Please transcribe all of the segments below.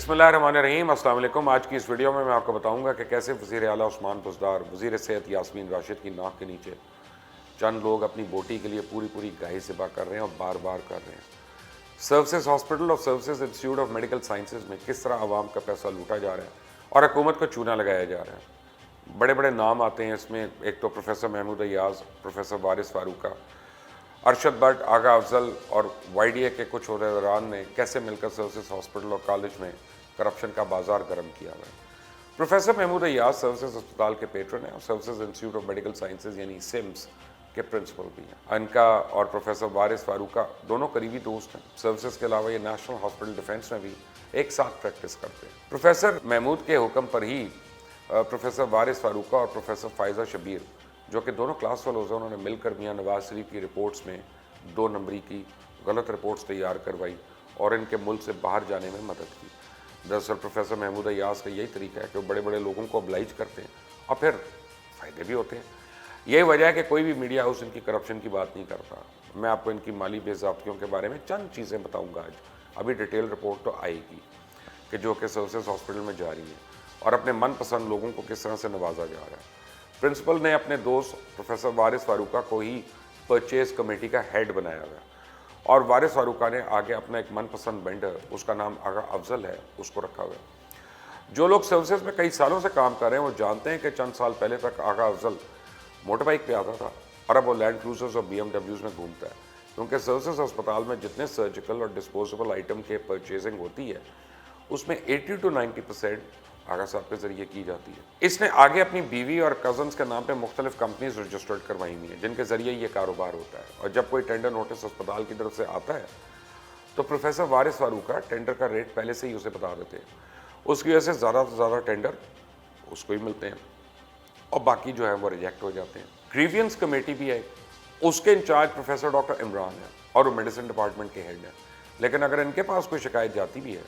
بسم اللہ الرحمن الرحیم، السلام علیکم۔ آج کی اس ویڈیو میں آپ کو بتاؤں گا کہ کیسے وزیر اعلیٰ عثمان بزدار، وزیر صحت یاسمین راشد کی ناک کے نیچے چند لوگ اپنی بوٹی کے لیے پوری گاہی ذبح کر رہے ہیں اور بار بار کر رہے ہیں۔ سروسز ہاسپٹل اور services institute of medical sciences میں کس طرح عوام کا پیسہ لوٹا جا رہا ہے اور حکومت کو چونا لگایا جا رہا ہے۔ بڑے بڑے نام آتے ہیں اس میں، ایک تو پروفیسر محمود ایاز، پروفیسر وارث فاروقہ، ارشد بٹ، آغا افضل اور وائی ڈی اے کے کچھ عہدیداران نے کیسے مل کر سروسز ہاسپٹل اور کالج میں کرپشن کا بازار گرم کیا ہوا ہے۔ پروفیسر محمود ایاز سروسز اسپتال کے پیٹرن ہیں اور services institute of medical sciences یعنی سمس کے پرنسپل بھی ہیں۔ ان کا اور پروفیسر وارث فاروقہ دونوں قریبی دوست ہیں۔ سروسز کے علاوہ یہ نیشنل ہاسپٹل ڈیفینس میں بھی ایک ساتھ پریکٹس کرتے ہیں۔ پروفیسر محمود کے حکم پر ہی پروفیسر وارث فاروقہ اور پروفیسر فائزہ شبیر، جو کہ دونوں کلاس فیلوز ہیں، انہوں نے مل کر میاں نواز شریف کی رپورٹس میں 2 نمبری کی غلط رپورٹس تیار کروائی اور ان کے ملک سے باہر جانے میں مدد کی۔ دراصل پروفیسر محمود ایاز کا یہی طریقہ ہے کہ وہ بڑے بڑے لوگوں کو ابلائج کرتے ہیں اور پھر فائدے بھی ہوتے ہیں۔ یہی وجہ ہے کہ کوئی بھی میڈیا ہاؤس ان کی کرپشن کی بات نہیں کرتا۔ میں آپ کو ان کی مالی بے ضابطگیوں کے بارے میں چند چیزیں بتاؤں گا آج۔ ابھی ڈیٹیل رپورٹ تو آئے گی کہ جو کہ سروسز ہاسپٹل میں جاری ہے اور اپنے من پسند لوگوں کو کس طرح سے نوازا جا رہا ہے۔ پرنسپل نے اپنے دوست پروفیسر وارث فاروقہ کو ہی پرچیز کمیٹی کا ہیڈ بنایا ہوا ہے اور وارث فاروقہ نے آگے اپنا ایک من پسند وینڈر، اس کا نام آغا افضل ہے، اس کو رکھا ہوا ہے۔ جو لوگ سروسز میں کئی سالوں سے کام کر رہے ہیں وہ جانتے ہیں کہ چند سال پہلے تک آغا افضل موٹر بائک پہ آتا تھا اور اب وہ لینڈ کروزرز اور بی ایم ڈبلیوز میں گھومتا ہے، کیونکہ سروسز اسپتال میں جتنے سرجیکل اور ڈسپوزیبل آئٹم کے پرچیزنگ ہوتی ہے اس میں 80 to 90% آغا صاحب کے ذریعے کی جاتی ہے۔ اس نے آگے اپنی بیوی اور کزنز کے نام پہ مختلف کمپنیز رجسٹرڈ کروائی ہوئی ہیں جن کے ذریعے یہ کاروبار ہوتا ہے، اور جب کوئی ٹینڈر نوٹس اسپتال کی طرف سے آتا ہے تو پروفیسر وارث فاروقہ ٹینڈر کا ریٹ پہلے سے ہی اسے بتا دیتے ہیں۔ اس کی وجہ سے زیادہ سے زیادہ ٹینڈر اس کو ہی ملتے ہیں اور باقی جو ہے وہ ریجیکٹ ہو جاتے ہیں۔ گریوینس کمیٹی بھی ہے، اس کے انچارج پروفیسر ڈاکٹر عمران ہے اور وہ میڈیسن ڈپارٹمنٹ کے ہیڈ ہیں، لیکن اگر ان کے پاس کوئی شکایت جاتی بھی ہے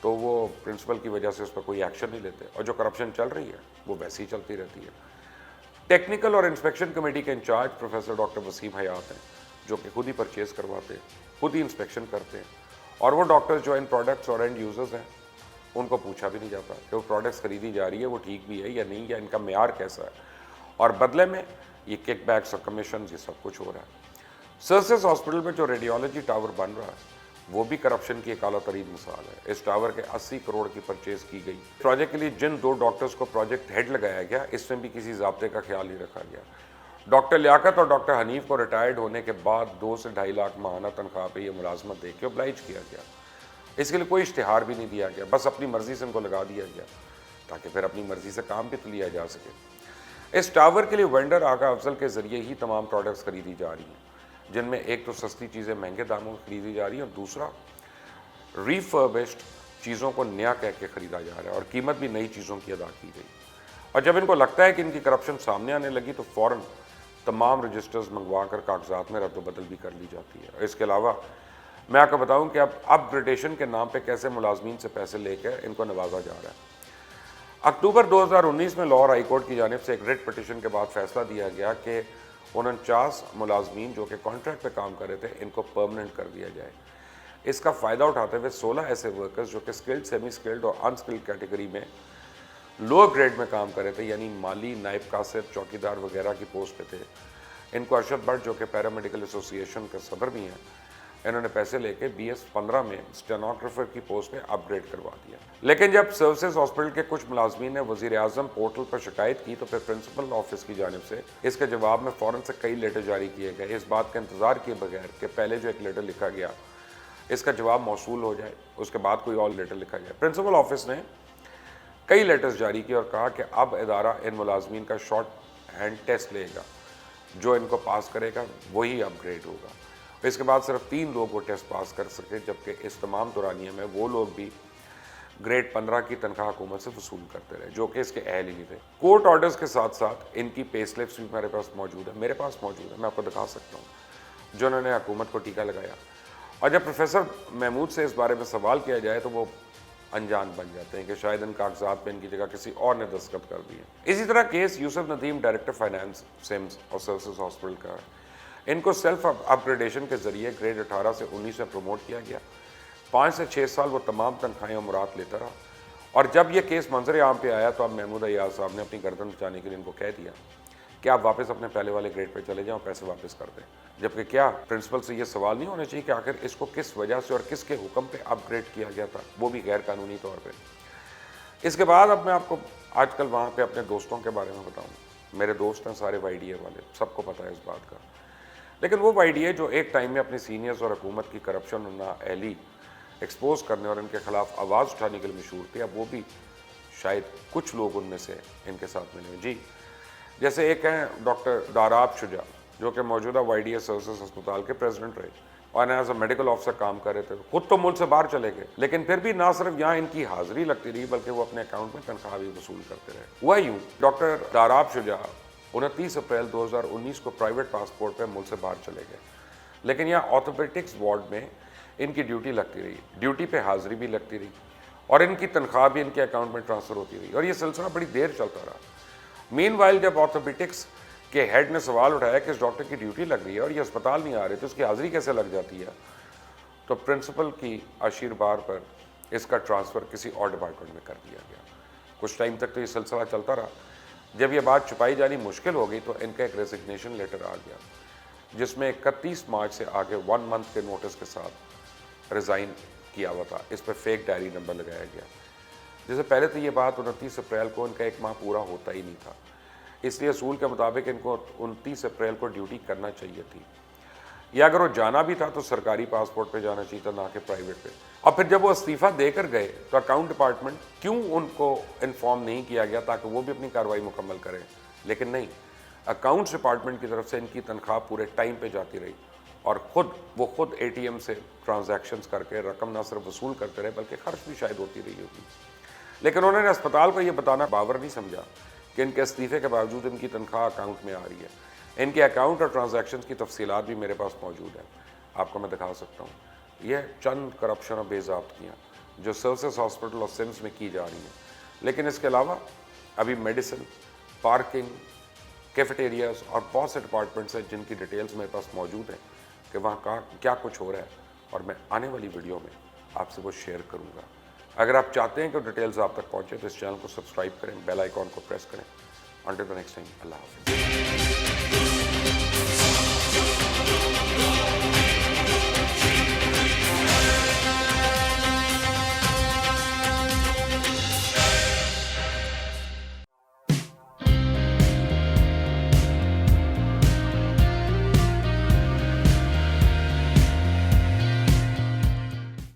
تو وہ پرنسپل کی وجہ سے اس پر کوئی ایکشن نہیں لیتے اور جو کرپشن چل رہی ہے وہ ویسے ہی چلتی رہتی ہے۔ ٹیکنیکل اور انسپیکشن کمیٹی کے انچارج پروفیسر ڈاکٹر وسیم حیات ہیں، جو کہ خود ہی پرچیز کرواتے ہیں، خود ہی انسپیکشن کرتے ہیں، اور وہ ڈاکٹرز جو ان پروڈکٹس اور اینڈ یوزرز ہیں ان کو پوچھا بھی نہیں جاتا کہ وہ پروڈکٹس خریدی جا رہی ہے وہ ٹھیک بھی ہے یا نہیں، یا ان کا معیار کیسا ہے، اور بدلے میں یہ کک بیکس اور کمیشنز یہ سب کچھ ہو رہا ہے۔ سروسز ہاسپٹل میں جو ریڈیولوجی ٹاور بن رہا ہے وہ بھی کرپشن کی ایک اعلیٰ ترین مثال ہے۔ اس ٹاور کے 80 کروڑ کی پرچیز کی گئی۔ پروجیکٹ کے لیے جن 2 ڈاکٹرز کو پروجیکٹ ہیڈ لگایا گیا اس میں بھی کسی ضابطے کا خیال نہیں رکھا گیا۔ ڈاکٹر لیاقت اور ڈاکٹر حنیف کو ریٹائرڈ ہونے کے بعد 2 سے 2.5 لاکھ ماہانہ تنخواہ پہ یہ ملازمت دے کے oblige کیا گیا۔ اس کے لیے کوئی اشتہار بھی نہیں دیا گیا، بس اپنی مرضی سے ان کو لگا دیا گیا تاکہ پھر اپنی مرضی سے کام بھی تو لیا جا سکے۔ اس ٹاور کے لیے وینڈر آغا افضل کے ذریعے ہی تمام پروڈکٹس خریدی جا رہی ہیں، جن میں ایک تو سستی چیزیں مہنگے داموں میں خریدی جا رہی ہیں اور دوسرا ریفربشڈ چیزوں کو نیا کہہ کے خریدا جا رہا ہے اور قیمت بھی نئی چیزوں کی ادا کی گئی۔ اور جب ان کو لگتا ہے کہ ان کی کرپشن سامنے آنے لگی تو فوراً تمام رجسٹرز منگوا کر کاغذات میں رد و بدل بھی کر لی جاتی ہے۔ اور اس کے علاوہ میں آپ کو بتاؤں کہ اب اپ گریڈیشن کے نام پہ کیسے ملازمین سے پیسے لے کے ان کو نوازا جا رہا ہے۔ اکتوبر 2019 میں لاہور ہائی کورٹ کی جانب سے ایک ریٹ پٹیشن کے بعد فیصلہ دیا گیا کہ 49 ملازمین جو کہ کانٹریکٹ پہ کام کر رہے تھے ان کو پرمننٹ کر دیا جائے۔ اس کا فائدہ اٹھاتے ہوئے 16 ایسے ورکرز جو کہ اسکلڈ، سیمی اسکلڈ اور انسکلڈ کیٹیگری میں لوور گریڈ میں کام کر رہے تھے، یعنی مالی، نائب کاسب، چوکیدار وغیرہ کی پوسٹ پہ تھے، ان کو ارشد بٹ جو کہ پیرامیڈیکل ایسوسی ایشن کا صدر بھی ہیں، انہوں نے پیسے لے کے BS 15 میں اسٹینوگرافر کی پوسٹ پہ اپ گریڈ کروا دیا۔ لیکن جب سروسز ہاسپٹل کے کچھ ملازمین نے وزیر اعظم پورٹل پر شکایت کی تو پھر پرنسپل آفس کی جانب سے اس کے جواب میں فوراً سے کئی لیٹر جاری کیے گئے، اس بات کا انتظار کیے بغیر کہ پہلے جو ایک لیٹر لکھا گیا اس کا جواب موصول ہو جائے، اس کے بعد کوئی اور لیٹر لکھا جائے۔ پرنسپل آفس نے کئی لیٹرز جاری کیے اور کہا کہ اب ادارہ ان ملازمین کا شارٹ ہینڈ ٹیسٹ لے گا، جو ان کو پاس کرے گا وہی اپ گریڈ ہوگا۔ اس کے بعد صرف 3 لوگ وہ ٹیسٹ پاس کر سکے، جبکہ اس تمام دورانیے میں وہ لوگ بھی گریڈ 15 کی تنخواہ حکومت سے وصول کرتے رہے جو کہ اس کے اہل ہی نہیں تھے۔ کورٹ آرڈرز کے ساتھ ساتھ ان کی پے سلپس بھی میرے پاس موجود ہے، میں آپ کو دکھا سکتا ہوں، جو انہوں نے حکومت کو ٹیکا لگایا۔ اور جب پروفیسر محمود سے اس بارے میں سوال کیا جائے تو وہ انجان بن جاتے ہیں کہ شاید ان کاغذات پہ ان کی جگہ کسی اور نے دستخط کر دیے۔ اسی طرح کیس یوسف ندیم ڈائریکٹر فائنانس سمس اور سروسز ہاسپٹل کا ہے۔ ان کو سیلف اپ گریڈیشن کے ذریعے گریڈ 18 سے 19 میں پروموٹ کیا گیا 5 سے 6 سال وہ تمام تنخواہیں اور مراد لیتا رہا، اور جب یہ کیس منظر عام پہ آیا تو اب محمود ایاز صاحب نے اپنی گردن بچانے کے لیے ان کو کہہ دیا کہ آپ واپس اپنے پہلے والے گریڈ پہ چلے جائیں اور پیسے واپس کر دیں، جبکہ کیا پرنسپل سے یہ سوال نہیں ہونا چاہیے کہ آخر اس کو کس وجہ سے اور کس کے حکم پہ اپ گریڈ کیا گیا تھا، وہ بھی غیر قانونی طور پہ۔ اس کے بعد اب میں آپ کو آج کل وہاں پہ اپنے دوستوں کے بارے میں بتاؤں۔ میرے دوست ہیں سارے وائی ڈی اے والے، سب کو پتہ ہے اس بات کا، لیکن وہ وائی ڈی اے جو ایک ٹائم میں اپنی سینئرز اور حکومت کی کرپشن اور نااہلی ایکسپوز کرنے اور ان کے خلاف آواز اٹھانے کے لیے مشہور تھے، اب وہ بھی شاید کچھ لوگ ان میں سے ان کے ساتھ ملے ہیں۔ جی، جیسے ایک ہیں ڈاکٹر داراب شجاع، جو کہ موجودہ وائی ڈی اے سروسز ہسپتال کے پریزیڈنٹ رہے اور ایز اے میڈیکل آفیسر کام کر رہے تھے، خود تو ملک سے باہر چلے گئے، لیکن پھر بھی نہ صرف یہاں ان کی حاضری لگتی رہی بلکہ وہ اپنے اکاؤنٹ میں تنخواہ بھی وصول کرتے رہے۔ ہوا یوں، ڈاکٹر داراب شجاع 29 اپریل 2019 کو پرائیویٹ پاسپورٹ پہ ملک سے باہر چلے گئے، لیکن یہاں آرتھوپیڈکس وارڈ میں ان کی ڈیوٹی لگتی رہی، ڈیوٹی پہ حاضری بھی لگتی رہی اور ان کی تنخواہ بھی ان کے اکاؤنٹ میں ٹرانسفر ہوتی رہی، اور یہ سلسلہ بڑی دیر چلتا رہا۔ مین وائل جب آرتھوپیڈکس کے ہیڈ نے سوال اٹھایا کہ اس ڈاکٹر کی ڈیوٹی لگ رہی ہے اور یہ اسپتال نہیں آ رہے تو اس کی حاضری کیسے لگ جاتی ہے، تو پرنسپل کی اشیر بار پر اس کا ٹرانسفر کسی اور ڈپارٹمنٹ میں کر دیا گیا۔ کچھ ٹائم تک تو یہ سلسلہ چلتا رہا۔ جب یہ بات چھپائی جانی مشکل ہو گئی تو ان کا ایک ریزگنیشن لیٹر آ گیا، جس میں 31 مارچ سے آگے 1 منتھ کے نوٹس کے ساتھ ریزائن کیا ہوا تھا۔ اس پہ فیک ڈائری نمبر لگایا گیا، جیسے پہلے تو یہ بات 29 اپریل کو ان کا 1 ماہ پورا ہوتا ہی نہیں تھا، اس لیے اصول کے مطابق ان کو 29 اپریل کو ڈیوٹی کرنا چاہیے تھی، یا اگر وہ جانا بھی تھا تو سرکاری پاسپورٹ پہ جانا چاہیے تھا، نہ کہ پرائیویٹ پہ۔ اور پھر جب وہ استعفیٰ دے کر گئے تو اکاؤنٹ ڈپارٹمنٹ کیوں ان کو انفارم نہیں کیا گیا تاکہ وہ بھی اپنی کارروائی مکمل کریں، لیکن نہیں، اکاؤنٹس ڈپارٹمنٹ کی طرف سے ان کی تنخواہ پورے ٹائم پہ جاتی رہی اور وہ خود اے ٹی ایم سے ٹرانزیکشنز کر کے رقم نہ صرف وصول کرتے رہے بلکہ خرچ بھی شاید ہوتی رہی ہوگی، لیکن انہوں نے اسپتال کو یہ بتانا باور نہیں سمجھا کہ ان کے استعفے کے باوجود ان کی تنخواہ اکاؤنٹ میں آ رہی ہے۔ ان کے اکاؤنٹ اور ٹرانزیکشنز کی تفصیلات بھی میرے پاس موجود ہیں، آپ کو میں دکھا سکتا ہوں۔ یہ چند کرپشن اور بے ضابطگیاں جو سروسز ہاسپٹل اور سمس میں کی جا رہی ہیں، لیکن اس کے علاوہ ابھی میڈیسن، پارکنگ، کیفیٹیریاز اور بہت سے ڈپارٹمنٹس ہیں جن کی ڈیٹیلز میرے پاس موجود ہیں کہ وہاں کیا کچھ ہو رہا ہے، اور میں آنے والی ویڈیو میں آپ سے وہ شیئر کروں گا۔ اگر آپ چاہتے ہیں کہ ڈیٹیلز آپ تک پہنچے تو اس چینل کو سبسکرائب کریں، بیل آئیکن کو پریس کریں۔ انٹل دی نیکسٹ ٹائم، اللہ حافظ۔